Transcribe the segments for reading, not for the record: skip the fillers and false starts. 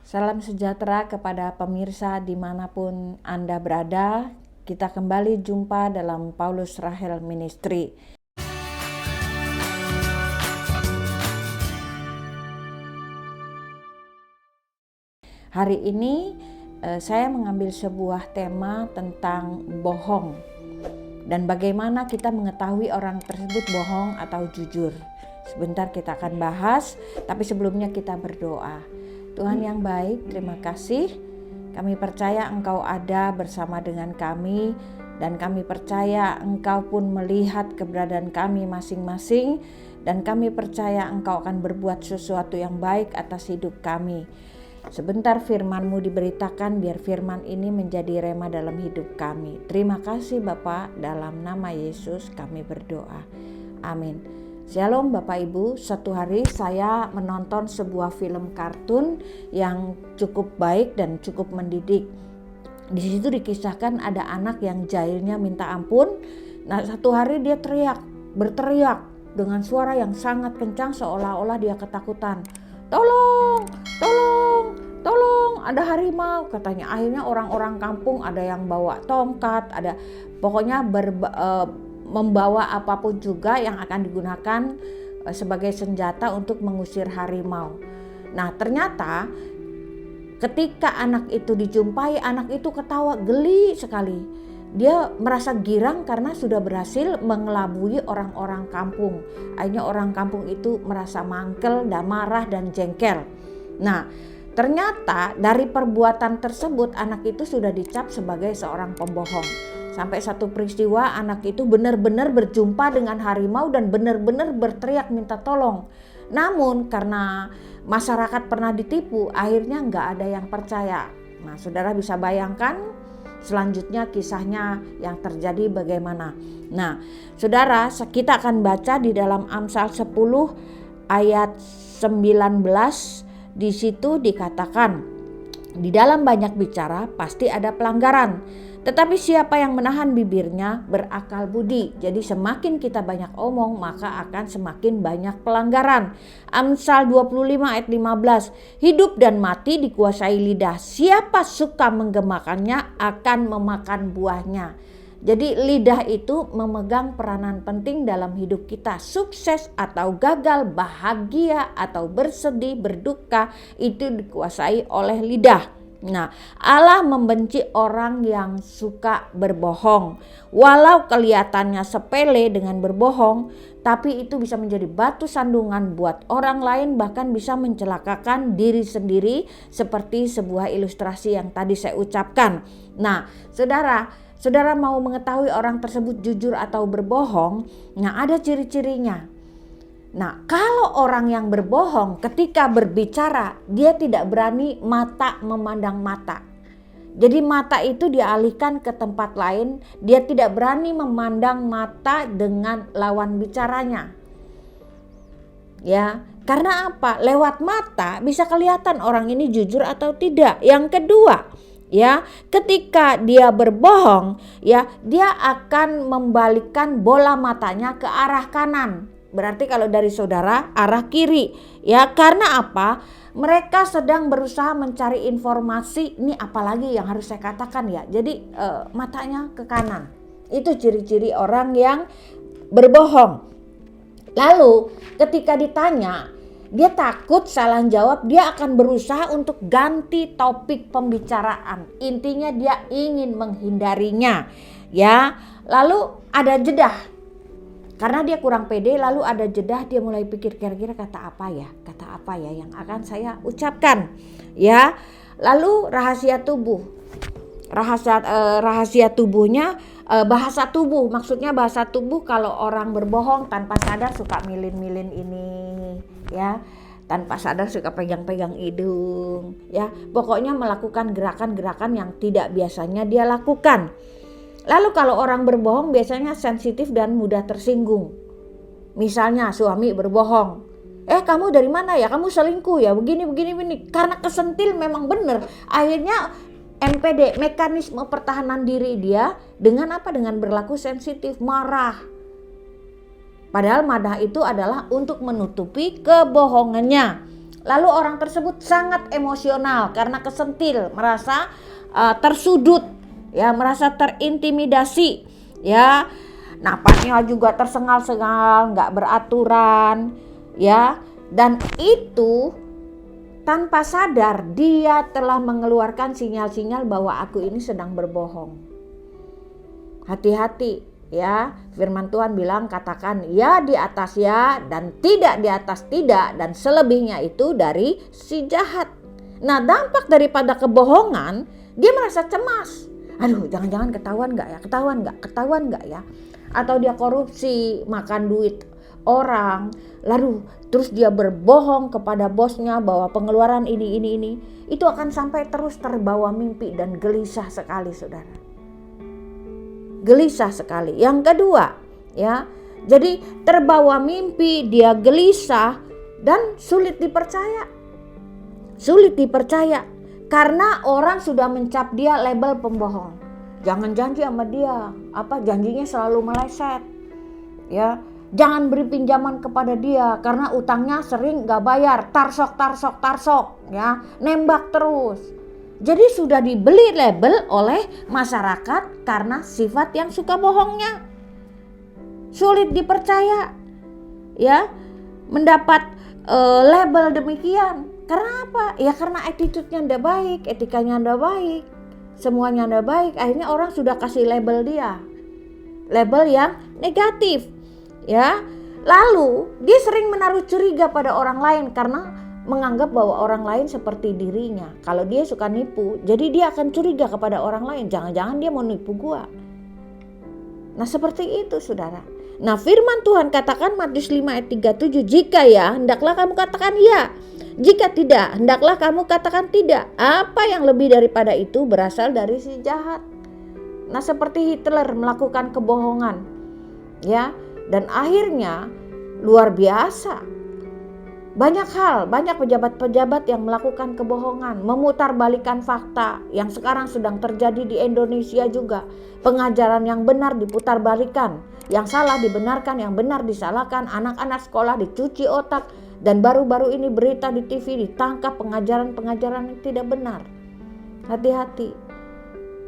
Salam sejahtera kepada pemirsa dimanapun Anda berada. Kita kembali jumpa dalam Paulus Rahel Ministry. Hari ini saya mengambil sebuah tema tentang bohong dan bagaimana kita mengetahui orang tersebut bohong atau jujur. Sebentar kita akan bahas, tapi sebelumnya kita berdoa. Tuhan yang baik, terima kasih. Kami percaya Engkau ada bersama dengan kami dan kami percaya Engkau pun melihat keberadaan kami masing-masing dan kami percaya Engkau akan berbuat sesuatu yang baik atas hidup kami. Sebentar firman-Mu diberitakan, biar firman ini menjadi rema dalam hidup kami. Terima kasih Bapa, dalam nama Yesus kami berdoa. Amin. Shalom Bapak Ibu, satu hari saya menonton sebuah film kartun yang cukup baik dan cukup mendidik. Di situ dikisahkan ada anak yang jahilnya minta ampun. Nah, satu hari dia berteriak dengan suara yang sangat kencang seolah-olah dia ketakutan. Tolong, tolong, tolong, ada harimau katanya. Akhirnya orang-orang kampung ada yang bawa tongkat, ada pokoknya membawa apapun juga yang akan digunakan sebagai senjata untuk mengusir harimau. Nah, ternyata ketika anak itu dijumpai, anak itu ketawa geli sekali. Dia merasa girang karena sudah berhasil mengelabui orang-orang kampung. Akhirnya orang kampung itu merasa mangkel dan marah dan jengkel. Nah, ternyata dari perbuatan tersebut anak itu sudah dicap sebagai seorang pembohong. Sampai satu peristiwa anak itu benar-benar berjumpa dengan harimau dan benar-benar berteriak minta tolong. Namun karena masyarakat pernah ditipu, akhirnya nggak ada yang percaya. Nah, saudara bisa bayangkan selanjutnya kisahnya yang terjadi bagaimana. Nah, saudara, kita akan baca di dalam Amsal 10 ayat 19. Di situ dikatakan, di dalam banyak bicara pasti ada pelanggaran. Tetapi siapa yang menahan bibirnya berakal budi. Jadi semakin kita banyak omong maka akan semakin banyak pelanggaran. Amsal 25 ayat 15. Hidup dan mati dikuasai lidah. Siapa suka menggemakannya akan memakan buahnya. Jadi lidah itu memegang peranan penting dalam hidup kita. Sukses atau gagal, bahagia atau bersedih, berduka itu dikuasai oleh lidah. Nah, Allah membenci orang yang suka berbohong. Walau kelihatannya sepele dengan berbohong, tapi itu bisa menjadi batu sandungan buat orang lain, bahkan bisa mencelakakan diri sendiri seperti sebuah ilustrasi yang tadi saya ucapkan. Nah, saudara mau mengetahui orang tersebut jujur atau berbohong, nah ada ciri-cirinya. Nah, kalau orang yang berbohong ketika berbicara, dia tidak berani mata memandang mata. Jadi mata itu dialihkan ke tempat lain, dia tidak berani memandang mata dengan lawan bicaranya. Ya, karena apa? Lewat mata bisa kelihatan orang ini jujur atau tidak. Yang kedua, ya, ketika dia berbohong, ya, dia akan membalikkan bola matanya ke arah kanan. Berarti kalau dari saudara arah kiri, ya, karena apa? Mereka sedang berusaha mencari informasi. Ini apalagi yang harus saya katakan ya. Jadi matanya ke kanan. Itu ciri-ciri orang yang berbohong. Lalu ketika ditanya, dia takut salah jawab, dia akan berusaha untuk ganti topik pembicaraan. Intinya dia ingin menghindarinya, ya. Lalu ada jeda. Karena dia kurang pede, lalu ada jeda, dia mulai pikir kira-kira kata apa ya yang akan saya ucapkan, ya. Lalu rahasia tubuh, rahasia tubuhnya, bahasa tubuh, maksudnya bahasa tubuh kalau orang berbohong tanpa sadar suka milin-milin ini, ya. Tanpa sadar suka pegang-pegang hidung, ya. Pokoknya melakukan gerakan-gerakan yang tidak biasanya dia lakukan. Lalu kalau orang berbohong biasanya sensitif dan mudah tersinggung. Misalnya suami berbohong. Kamu dari mana ya? Kamu selingkuh ya? Begini. Karena kesentil memang benar. Akhirnya MPD, mekanisme pertahanan diri dia dengan apa? Dengan berlaku sensitif, marah. Padahal marah itu adalah untuk menutupi kebohongannya. Lalu orang tersebut sangat emosional karena kesentil, merasa tersudut, ya, merasa terintimidasi, ya. Napasnya juga tersengal-sengal, nggak beraturan, ya. Dan itu tanpa sadar dia telah mengeluarkan sinyal-sinyal bahwa aku ini sedang berbohong. Hati-hati, ya. Firman Tuhan bilang, katakan ya di atas ya dan tidak di atas tidak, dan selebihnya itu dari si jahat. Nah, dampak daripada kebohongan, dia merasa cemas. Aduh, jangan-jangan ketahuan nggak ya? Atau dia korupsi, makan duit orang, lalu terus dia berbohong kepada bosnya bahwa pengeluaran ini. Itu akan sampai terus terbawa mimpi dan gelisah sekali, saudara. Gelisah sekali. Yang kedua, ya, jadi terbawa mimpi, dia gelisah dan sulit dipercaya. Sulit dipercaya karena orang sudah mencap dia label pembohong. Jangan janji sama dia, janjinya selalu meleset. Ya, jangan beri pinjaman kepada dia karena utangnya sering gak bayar, tarsok, ya, nembak terus. Jadi sudah dibeli label oleh masyarakat karena sifat yang suka bohongnya. Sulit dipercaya, ya, mendapat label demikian. Karena apa? Ya karena attitude-nya ndak baik, etikanya ndak baik, semuanya ndak baik. Akhirnya orang sudah kasih label dia, label yang negatif, ya. Lalu dia sering menaruh curiga pada orang lain karena menganggap bahwa orang lain seperti dirinya. Kalau dia suka nipu, jadi dia akan curiga kepada orang lain. Jangan-jangan dia mau nipu gua. Nah, seperti itu, saudara. Nah, firman Tuhan katakan Matius 5 ayat 37, jika ya, hendaklah kamu katakan ya. Jika tidak, hendaklah kamu katakan tidak. Apa yang lebih daripada itu berasal dari si jahat. Nah, seperti Hitler melakukan kebohongan, ya, dan akhirnya luar biasa. Banyak pejabat-pejabat yang melakukan kebohongan, memutarbalikkan fakta yang sekarang sedang terjadi di Indonesia juga. Pengajaran yang benar diputarbalikkan, yang salah dibenarkan, yang benar disalahkan, anak-anak sekolah dicuci otak, dan baru-baru ini berita di TV ditangkap pengajaran-pengajaran yang tidak benar. Hati-hati.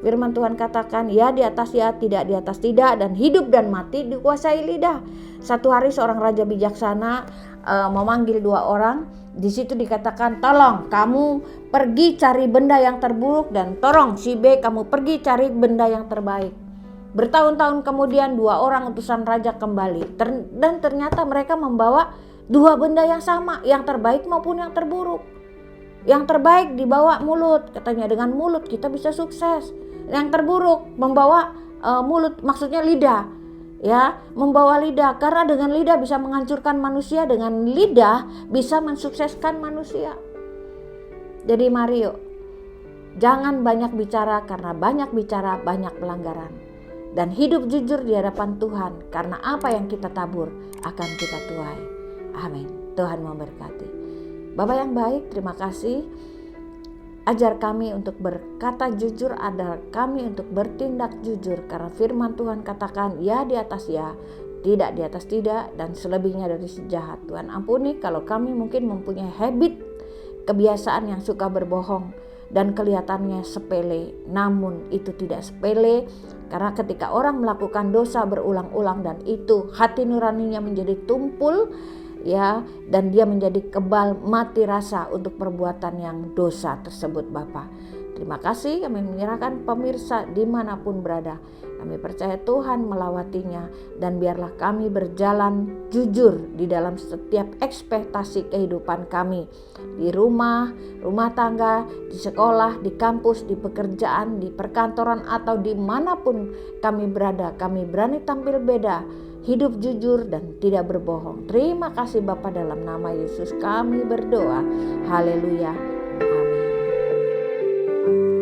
Firman Tuhan katakan ya di atas ya, tidak di atas tidak, dan hidup dan mati dikuasai lidah. Satu hari seorang raja bijaksana memanggil dua orang. Di situ dikatakan, tolong kamu pergi cari benda yang terburuk, dan tolong si B kamu pergi cari benda yang terbaik. Bertahun-tahun kemudian dua orang utusan raja kembali dan ternyata mereka membawa dua benda yang sama, yang terbaik maupun yang terburuk. Yang terbaik dibawa mulut, katanya dengan mulut kita bisa sukses. Yang terburuk membawa mulut, maksudnya lidah, ya, membawa lidah, karena dengan lidah bisa menghancurkan manusia, dengan lidah bisa mensukseskan manusia. Jadi mari yuk, jangan banyak bicara, karena banyak bicara banyak pelanggaran, dan hidup jujur di hadapan Tuhan, karena apa yang kita tabur akan kita tuai. Amin. Tuhan memberkati. Bapak yang baik, terima kasih. Ajar kami untuk berkata jujur, ajar kami untuk bertindak jujur, karena firman Tuhan katakan ya di atas ya, tidak di atas tidak, dan selebihnya dari si jahat. Tuhan ampuni kalau kami mungkin mempunyai habit, kebiasaan yang suka berbohong dan kelihatannya sepele, namun itu tidak sepele, karena ketika orang melakukan dosa berulang-ulang dan itu hati nuraninya menjadi tumpul, ya, dan dia menjadi kebal, mati rasa untuk perbuatan yang dosa tersebut. Bapa, terima kasih. Kami menyerahkan pemirsa dimanapun berada. Kami percaya Tuhan melawatinya, dan biarlah kami berjalan jujur di dalam setiap ekspektasi kehidupan kami, di rumah tangga, di sekolah, di kampus, di pekerjaan, di perkantoran, atau dimanapun kami berada. Kami berani tampil beda, hidup jujur dan tidak berbohong. Terima kasih Bapa, dalam nama Yesus kami berdoa. Haleluya. Amin.